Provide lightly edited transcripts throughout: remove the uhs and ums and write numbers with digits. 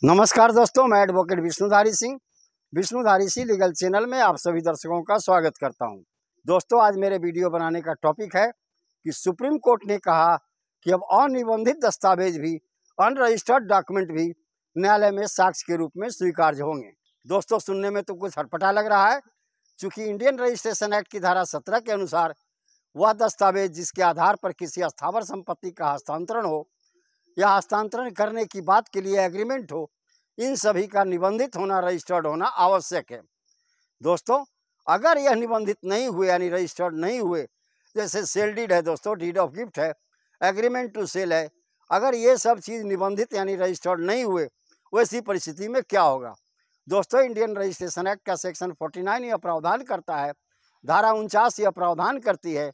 नमस्कार दोस्तों, मैं advocate Vishnudhari Singh legal channel में आप सभी दर्शकों का स्वागत करता हूं। दोस्तों, आज मेरे वीडियो बनाने का टॉपिक है कि सुप्रीम कोर्ट ने कहा कि अब अनिबंधित दस्तावेज भी, अनरजिस्टर्ड डॉक्यूमेंट भी न्यायालय में साक्ष्य के रूप में स्वीकार्य होंगे। दोस्तों, सुनने में तो कुछ हटपटा लग रहा है, चूँकि इंडियन रजिस्ट्रेशन एक्ट की धारा 17 के अनुसार वह दस्तावेज जिसके आधार पर किसी स्थावर संपत्ति का हस्तांतरण हो या हस्तांतरण करने की बात के लिए एग्रीमेंट हो, इन सभी का निबंधित होना, रजिस्टर्ड होना आवश्यक है। दोस्तों, अगर यह निबंधित नहीं हुए यानी रजिस्टर्ड नहीं हुए, जैसे सेल डीड है दोस्तों, डीड ऑफ गिफ्ट है, एग्रीमेंट टू सेल है, अगर ये सब चीज़ निबंधित यानी रजिस्टर्ड नहीं हुए, वैसी परिस्थिति में क्या होगा? दोस्तों, इंडियन रजिस्ट्रेशन एक्ट का सेक्शन 49 यह प्रावधान करता है, धारा 49 यह प्रावधान करती है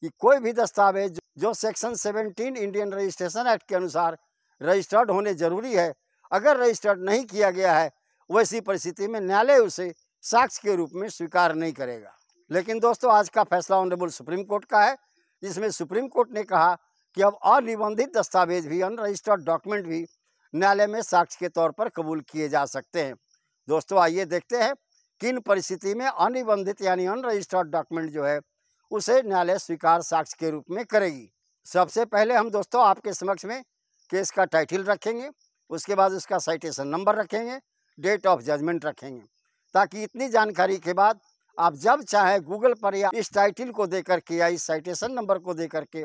कि कोई भी दस्तावेज जो सेक्शन 17 इंडियन रजिस्ट्रेशन एक्ट के अनुसार रजिस्टर्ड होने जरूरी है, अगर रजिस्टर्ड नहीं किया गया है, वैसी परिस्थिति में न्यायालय उसे साक्ष्य के रूप में स्वीकार नहीं करेगा। लेकिन दोस्तों, आज का फैसला ऑनरेबल सुप्रीम कोर्ट का है, जिसमें सुप्रीम कोर्ट ने कहा कि अब अनिबंधित दस्तावेज भी, अनरजिस्टर्ड डॉक्यूमेंट भी न्यायालय में साक्ष्य के तौर पर कबूल किए जा सकते हैं। दोस्तों, आइए देखते हैं किन परिस्थिति में अनिबंधित यानी अनरजिस्टर्ड डॉक्यूमेंट जो है उसे न्यायालय स्वीकार साक्ष्य के रूप में करेगी। सबसे पहले हम दोस्तों आपके समक्ष में केस का टाइटल रखेंगे, उसके बाद उसका साइटेशन नंबर रखेंगे, डेट ऑफ जजमेंट रखेंगे, ताकि इतनी जानकारी के बाद आप जब चाहे गूगल पर या इस टाइटल को देकर के या इस साइटेशन नंबर को देकर के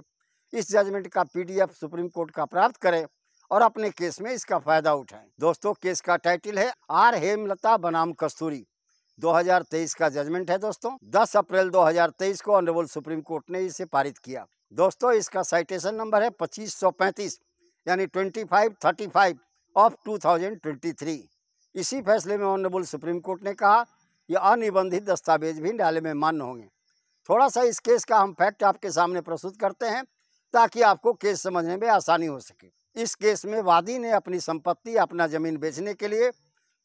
इस जजमेंट का PDF सुप्रीम कोर्ट का प्राप्त करें और अपने केस में इसका फायदा उठाएं। दोस्तों, केस का टाइटल है आर हेमलता बनाम कस्तूरी, 2023 का जजमेंट है। दोस्तों, 10 अप्रैल 2023 को ऑनरेबल सुप्रीम कोर्ट ने इसे पारित किया। दोस्तों, इसका साइटेशन नंबर है 2535 यानी 2535 ऑफ 2023। इसी फैसले में ऑनरेबल सुप्रीम कोर्ट ने कहा यह अनिबंधित दस्तावेज भी न्यायालय में मान्य होंगे। थोड़ा सा इस केस का हम फैक्ट आपके सामने प्रस्तुत करते हैं ताकि आपको केस समझने में आसानी हो सके। इस केस में वादी ने अपनी संपत्ति, अपना जमीन बेचने के लिए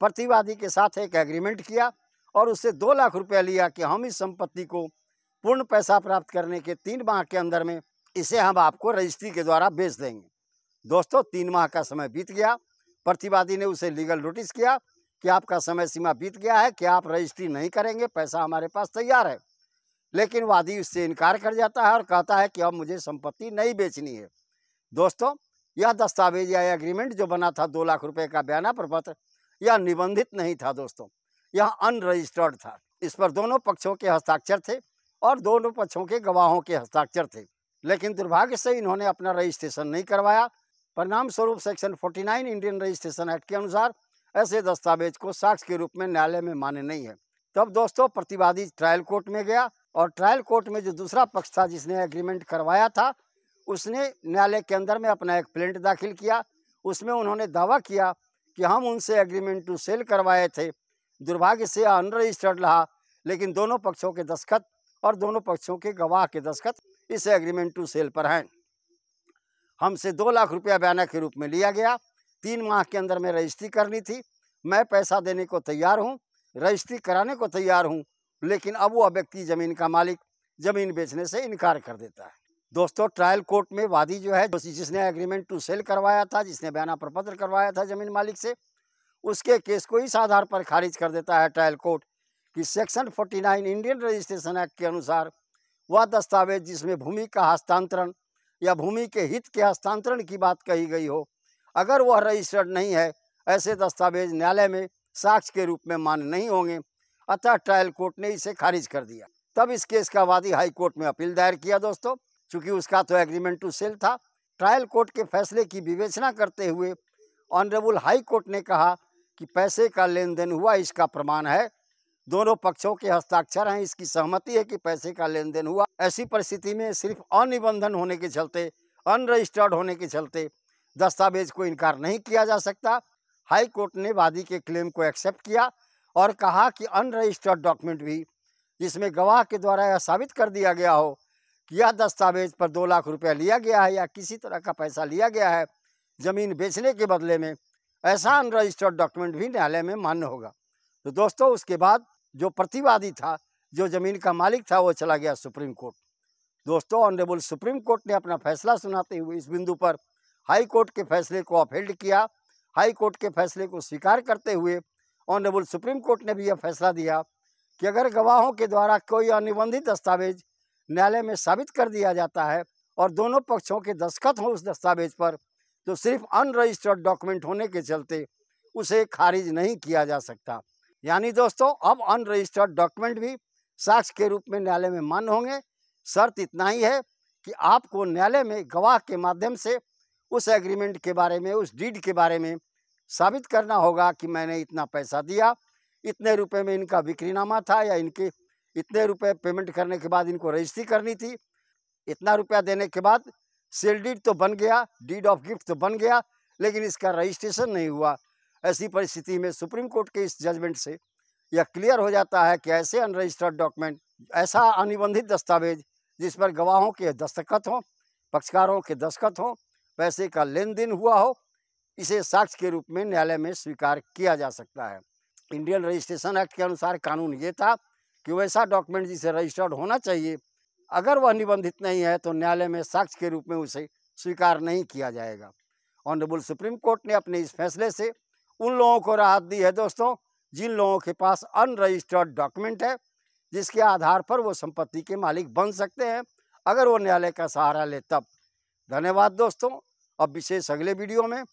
प्रतिवादी के साथ एक एग्रीमेंट किया और उससे 2 लाख रुपया लिया कि हम इस संपत्ति को पूर्ण पैसा प्राप्त करने के 3 माह के अंदर में इसे हम आपको रजिस्ट्री के द्वारा बेच देंगे। दोस्तों, 3 माह का समय बीत गया। प्रतिवादी ने उसे लीगल नोटिस किया कि आपका समय सीमा बीत गया है, कि आप रजिस्ट्री नहीं करेंगे, पैसा हमारे पास तैयार है। लेकिन वादी उससे इनकार कर जाता है और कहता है कि अब मुझे संपत्ति नहीं बेचनी है। दोस्तों, यह दस्तावेज या एग्रीमेंट जो बना था 2 लाख रुपए का बयाना प्रपत्र, यह निबंधित नहीं था दोस्तों, यह अनरजिस्टर्ड था। इस पर दोनों पक्षों के हस्ताक्षर थे और दोनों पक्षों के गवाहों के हस्ताक्षर थे, लेकिन दुर्भाग्य से इन्होंने अपना रजिस्ट्रेशन नहीं करवाया। परिणाम स्वरूप सेक्शन 49 इंडियन रजिस्ट्रेशन एक्ट के अनुसार ऐसे दस्तावेज को साक्ष्य के रूप में न्यायालय में मान्य नहीं है। तब दोस्तों, प्रतिवादी ट्रायल कोर्ट में गया और ट्रायल कोर्ट में जो दूसरा पक्ष था जिसने एग्रीमेंट करवाया था, उसने न्यायालय के अंदर में अपना एक प्लेंट दाखिल किया। उसमें उन्होंने दावा किया कि हम उनसे एग्रीमेंट टू सेल करवाए थे, दुर्भाग्य से अनरजिस्टर्ड रहा, लेकिन दोनों पक्षों के दस्तखत और दोनों पक्षों के गवाह के दस्तखत इस एग्रीमेंट टू सेल पर हैं। हमसे 2 लाख रुपया बयाना के रूप में लिया गया, 3 माह के अंदर में रजिस्ट्री करनी थी। मैं पैसा देने को तैयार हूँ, रजिस्ट्री कराने को तैयार हूँ, लेकिन अब वो व्यक्ति, जमीन का मालिक, जमीन बेचने से इनकार कर देता है। दोस्तों, ट्रायल कोर्ट में वादी जो है, जिसने एग्रीमेंट टू सेल करवाया था, जिसने बयाना प्रपत्र करवाया था जमीन मालिक से, उसके केस को इस आधार पर खारिज कर देता है ट्रायल कोर्ट कि सेक्शन 49 इंडियन रजिस्ट्रेशन एक्ट के अनुसार वह दस्तावेज जिसमें भूमि का हस्तांतरण या भूमि के हित के हस्तांतरण की बात कही गई हो, अगर वह रजिस्टर्ड नहीं है, ऐसे दस्तावेज न्यायालय में साक्ष्य के रूप में मान्य नहीं होंगे। अतः ट्रायल कोर्ट ने इसे खारिज कर दिया। तब इस केस का वादी हाई कोर्ट में अपील दायर किया। दोस्तों, चूंकि उसका तो एग्रीमेंट टू सेल था, ट्रायल कोर्ट के फैसले की विवेचना करते हुए ऑनरेबल हाई कोर्ट ने कहा कि पैसे का लेन देन हुआ, इसका प्रमाण है, दोनों पक्षों के हस्ताक्षर हैं, इसकी सहमति है कि पैसे का लेन देन हुआ। ऐसी परिस्थिति में सिर्फ अनिबंधन होने के चलते, अनरजिस्टर्ड होने के चलते दस्तावेज को इनकार नहीं किया जा सकता। हाई कोर्ट ने वादी के क्लेम को एक्सेप्ट किया और कहा कि अनरजिस्टर्ड डॉक्यूमेंट भी, जिसमें गवाह के द्वारा यह साबित कर दिया गया हो कि यह दस्तावेज पर 2 लाख रुपया लिया गया है या किसी तरह का पैसा लिया गया है जमीन बेचने के बदले में, ऐसा अनरजिस्टर्ड डॉक्यूमेंट भी न्यायालय में मान्य होगा। तो दोस्तों, उसके बाद जो प्रतिवादी था, जो जमीन का मालिक था, वो चला गया सुप्रीम कोर्ट। दोस्तों, ऑनरेबल सुप्रीम कोर्ट ने अपना फैसला सुनाते हुए इस बिंदु पर हाई कोर्ट के फैसले को अपहेल्ड किया हाई कोर्ट के फैसले को स्वीकार करते हुए ऑनरेबल सुप्रीम कोर्ट ने भी यह फैसला दिया कि अगर गवाहों के द्वारा कोई अनिबंधित दस्तावेज न्यायालय में साबित कर दिया जाता है और दोनों पक्षों के दस्तखत हों उस दस्तावेज पर, तो सिर्फ अनरजिस्टर्ड डॉक्यूमेंट होने के चलते उसे खारिज नहीं किया जा सकता। यानी दोस्तों, अब अनरजिस्टर्ड डॉक्यूमेंट भी साक्ष्य के रूप में न्यायालय में मान्य होंगे। शर्त इतना ही है कि आपको न्यायालय में गवाह के माध्यम से उस एग्रीमेंट के बारे में, उस डीड के बारे में साबित करना होगा कि मैंने इतना पैसा दिया, इतने रुपए में इनका बिक्रीनामा था, या इनके इतने रुपए पेमेंट करने के बाद इनको रजिस्ट्री करनी थी, इतना रुपया देने के बाद सेल डीड तो बन गया, डीड ऑफ गिफ्ट तो बन गया, लेकिन इसका रजिस्ट्रेशन नहीं हुआ। ऐसी परिस्थिति में सुप्रीम कोर्ट के इस जजमेंट से यह क्लियर हो जाता है कि ऐसे अनरजिस्टर्ड डॉक्यूमेंट, ऐसा अनिबंधित दस्तावेज जिस पर गवाहों के दस्तखत हों, पक्षकारों के दस्तखत हों, पैसे का लेन देन हुआ हो, इसे साक्ष्य के रूप में न्यायालय में स्वीकार किया जा सकता है। इंडियन रजिस्ट्रेशन एक्ट के अनुसार कानून ये था कि वैसा डॉक्यूमेंट जिसे रजिस्टर्ड होना चाहिए, अगर वह निबंधित नहीं है तो न्यायालय में साक्ष्य के रूप में उसे स्वीकार नहीं किया जाएगा। ऑनरेबल सुप्रीम कोर्ट ने अपने इस फैसले से उन लोगों को राहत दी है दोस्तों, जिन लोगों के पास अनरजिस्टर्ड डॉक्यूमेंट है, जिसके आधार पर वो संपत्ति के मालिक बन सकते हैं अगर वो न्यायालय का सहारा ले तब। धन्यवाद दोस्तों। अब विशेष अगले वीडियो में